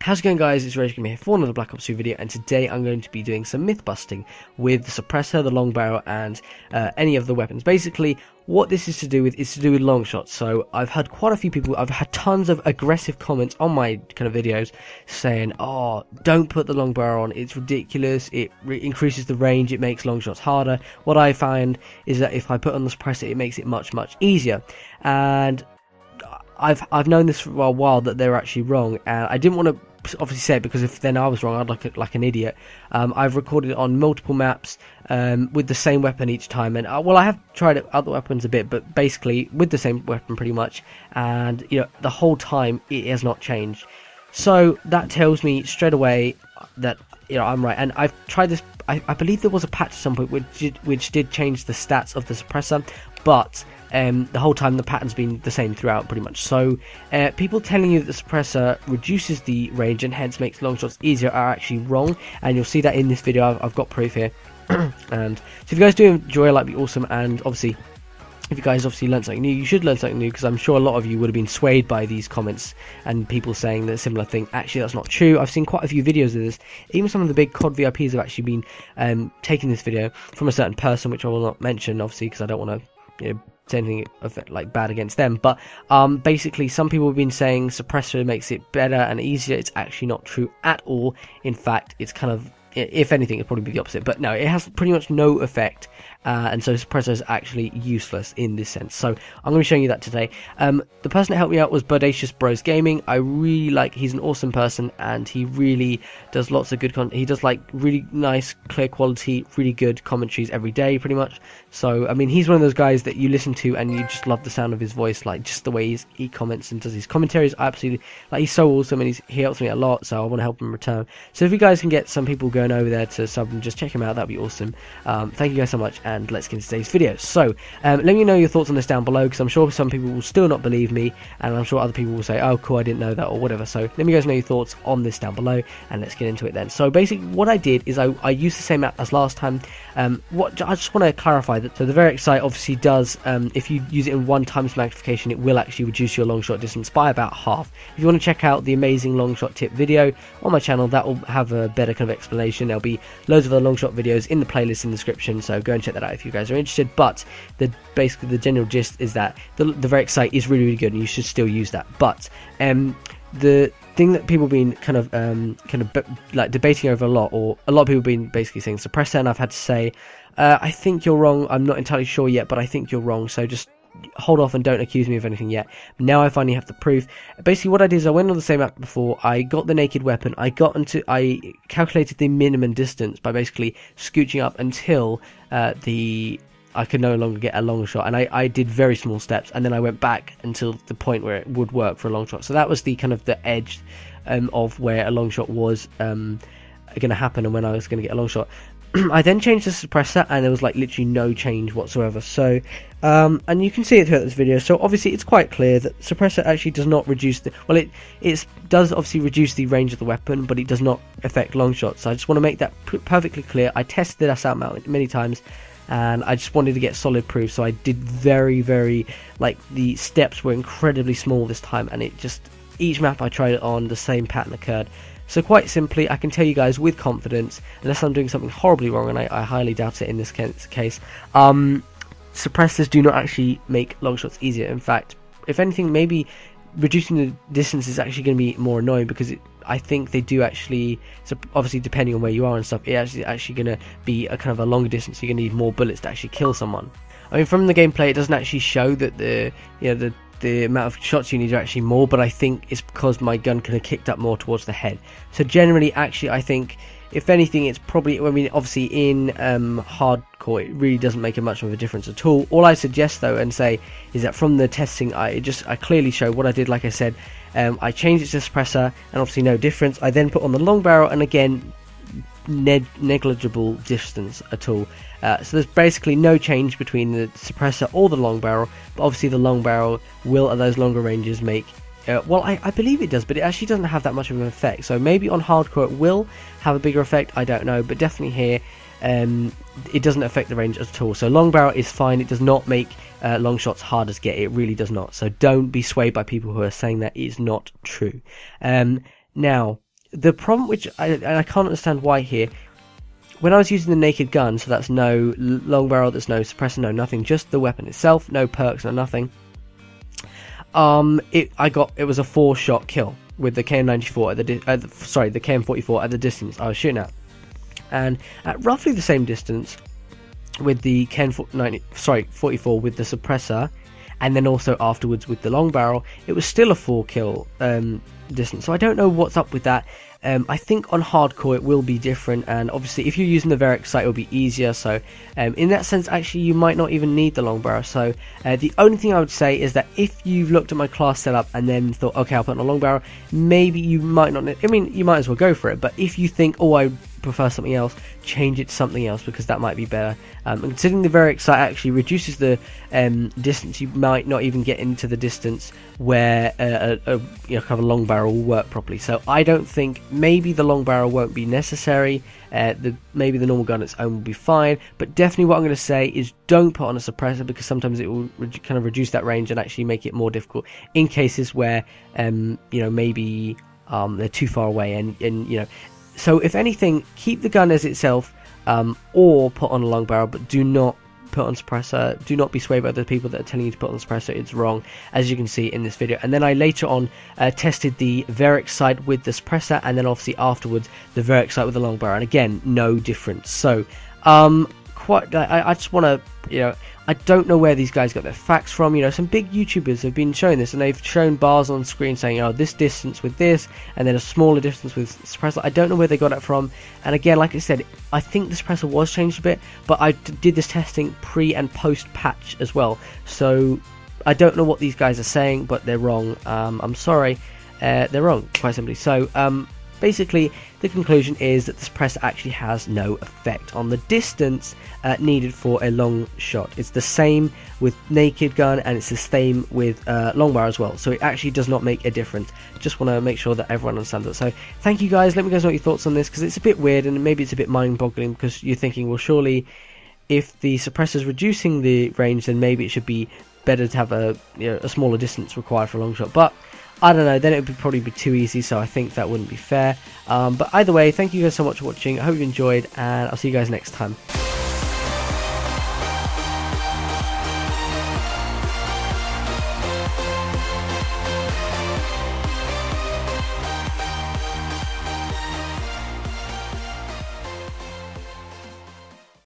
How's it going, guys? It's Rage here for another Black Ops 2 video, and today I'm going to be doing some myth busting with the suppressor, the long barrel, and any of the weapons. Basically, what this is to do with long shots. So I've had quite a few people, I've had tons of aggressive comments on my kind of videos saying, oh, don't put the long barrel on, it's ridiculous, it increases the range, it makes long shots harder. What I find is that if I put on the suppressor, it makes it much easier. And I've known this for a while that they're actually wrong, and I didn't want to obviously say it because if then I was wrong, I'd look like an idiot. I've recorded it on multiple maps with the same weapon each time, and well, I have tried other weapons a bit, but basically with the same weapon pretty much, and you know, the whole time it has not changed. So that tells me straight away that, you know, I'm right. And I've tried this. I believe there was a patch at some point which did change the stats of the suppressor, but the whole time the pattern's been the same throughout pretty much. So people telling you that the suppressor reduces the range and hence makes long shots easier are actually wrong, and you'll see that in this video. I've got proof here. And so if you guys do enjoy it, that'd be awesome. And obviously, if you guys obviously learned something new, you should learn something new, because I'm sure a lot of you would have been swayed by these comments and people saying the similar thing. Actually, that's not true. I've seen quite a few videos of this. Even some of the big COD VIPs have actually been taking this video from a certain person, which I will not mention, obviously, because I don't want to, you know, say anything like bad against them. But basically, some people have been saying suppressor makes it better and easier. It's actually not true at all. In fact, it's kind of, if anything, it'd probably be the opposite. But no, it has pretty much no effect, and so suppressor is actually useless in this sense. So I'm going to be showing you that today. The person that helped me out was Bodacious Bros Gaming. I really like, he's an awesome person, and he really does lots of good content. He does like really nice, clear quality, really good commentaries every day, pretty much. So I mean, he's one of those guys that you listen to and you just love the sound of his voice, like just the way he comments and does his commentaries. I absolutely like, he's so awesome, and he helps me a lot, so I want to help him in return. So if you guys can get some people going over there to sub and just check him out, that'd be awesome. Thank you guys so much, and let's get into today's video. So let me know your thoughts on this down below, because I'm sure some people will still not believe me, and I'm sure other people will say, oh cool, I didn't know that, or whatever. So let me guys know your thoughts on this down below, and let's get into it then. So basically what I did is I used the same map as last time. I just want to clarify that, so the Variac sight obviously does, if you use it in 1 times magnification, it will actually reduce your long shot distance by about half. If you want to check out the amazing long shot tip video on my channel, that will have a better kind of explanation. There'll be loads of other long shot videos in the playlist in the description, so go and check that out if you guys are interested. But basically the general gist is that the Variac sight is really good, and you should still use that. But the thing that people have been kind of like debating over a lot, or a lot of people have been basically saying suppressor, and I've had to say, I think you're wrong. I'm not entirely sure yet, but I think you're wrong. So just hold off and don't accuse me of anything yet. Now I finally have the proof. Basically what I did is I went on the same app before, I got the naked weapon, I calculated the minimum distance by basically scooching up until I could no longer get a long shot, and I did very small steps, and then I went back until the point where it would work for a long shot. So that was the kind of the edge of where a long shot was going to happen, and when I was going to get a long shot. I then changed the suppressor, and there was like literally no change whatsoever. So and you can see it throughout this video. So obviously it's quite clear that suppressor actually does not reduce the, well, it does obviously reduce the range of the weapon, but it does not affect long shots. So I just want to make that perfectly clear. I tested this out many times, and I just wanted to get solid proof, so I did very, like, the steps were incredibly small this time, and it just, each map I tried it on, the same pattern occurred. So quite simply, I can tell you guys with confidence, unless I'm doing something horribly wrong, and I highly doubt it in this case, suppressors do not actually make long shots easier. In fact, if anything, maybe reducing the distance is actually going to be more annoying, because I think they do actually, so obviously depending on where you are and stuff, it's actually going to be a kind of a longer distance. You're going to need more bullets to actually kill someone. I mean, from the gameplay, it doesn't actually show that the amount of shots you need are actually more, but I think it's because my gun kind of kicked up more towards the head. So generally, actually, I think, if anything, it's probably, I mean, obviously in hardcore, it really doesn't make much of a difference at all. All I suggest, though, and say, is that from the testing, I clearly show what I did. Like I said, I changed it to suppressor, and obviously no difference. I then put on the long barrel, and again, negligible distance at all. So there's basically no change between the suppressor or the long barrel, but obviously the long barrel will, at those longer ranges, make well, I believe it does, but it actually doesn't have that much of an effect. So maybe on hardcore it will have a bigger effect, I don't know, but definitely here it doesn't affect the range at all. So long barrel is fine. It does not make long shots harder to get. It really does not. So don't be swayed by people who are saying that. It is not true. Now the problem, which I can't understand why here, when I was using the naked gun, so that's no long barrel, there's no suppressor, no nothing, just the weapon itself, no perks, no nothing. It was a 4-shot kill with the KN94 at the the KN44 at the distance I was shooting at, and at roughly the same distance with the KN44 with the suppressor, and then also afterwards with the long barrel, it was still a 4-kill distance. So I don't know what's up with that. I think on hardcore it will be different, and obviously if you're using the Verix sight it will be easier, so in that sense actually you might not even need the long barrel. So the only thing I would say is that if you've looked at my class setup and then thought, okay, I'll put on a long barrel, maybe you might not, I mean, you might as well go for it, but if you think, oh, I prefer something else, change it to something else, because that might be better. And considering the Verix sight actually reduces the distance, you might not even get into the distance where kind of a long barrel will work properly. So I don't think, maybe the long barrel won't be necessary, maybe the normal gun on its own will be fine, but definitely what I'm going to say is don't put on a suppressor, because sometimes it will kind of reduce that range and actually make it more difficult in cases where maybe they're too far away, and so if anything, keep the gun as itself, or put on a long barrel, but do not put on suppressor. Do not be swayed by the people that are telling you to put on suppressor. It's wrong, as you can see in this video. And then I later on tested the Verix sight with the suppressor, and then obviously afterwards the Verix sight with the long barrel, and again, no difference. So I just want to, I don't know where these guys got their facts from. Some big YouTubers have been showing this, and they've shown bars on screen saying, oh, this distance with this, and then a smaller distance with suppressor. I don't know where they got it from. And again, like I said, I think the suppressor was changed a bit, but I did this testing pre and post patch as well. So I don't know what these guys are saying, but they're wrong. I'm sorry, they're wrong, quite simply. So basically, the conclusion is that the suppressor actually has no effect on the distance needed for a long shot. It's the same with naked gun, and it's the same with long barrel as well. So it actually does not make a difference. Just want to make sure that everyone understands it. So thank you guys. Let me know your thoughts on this, because it's a bit weird and maybe it's a bit mind-boggling, because you're thinking, well, surely if the suppressor is reducing the range, then maybe it should be better to have a smaller distance required for a long shot. But I don't know, then it would probably be too easy, so I think that wouldn't be fair. But either way, thank you guys so much for watching. I hope you enjoyed, and I'll see you guys next time.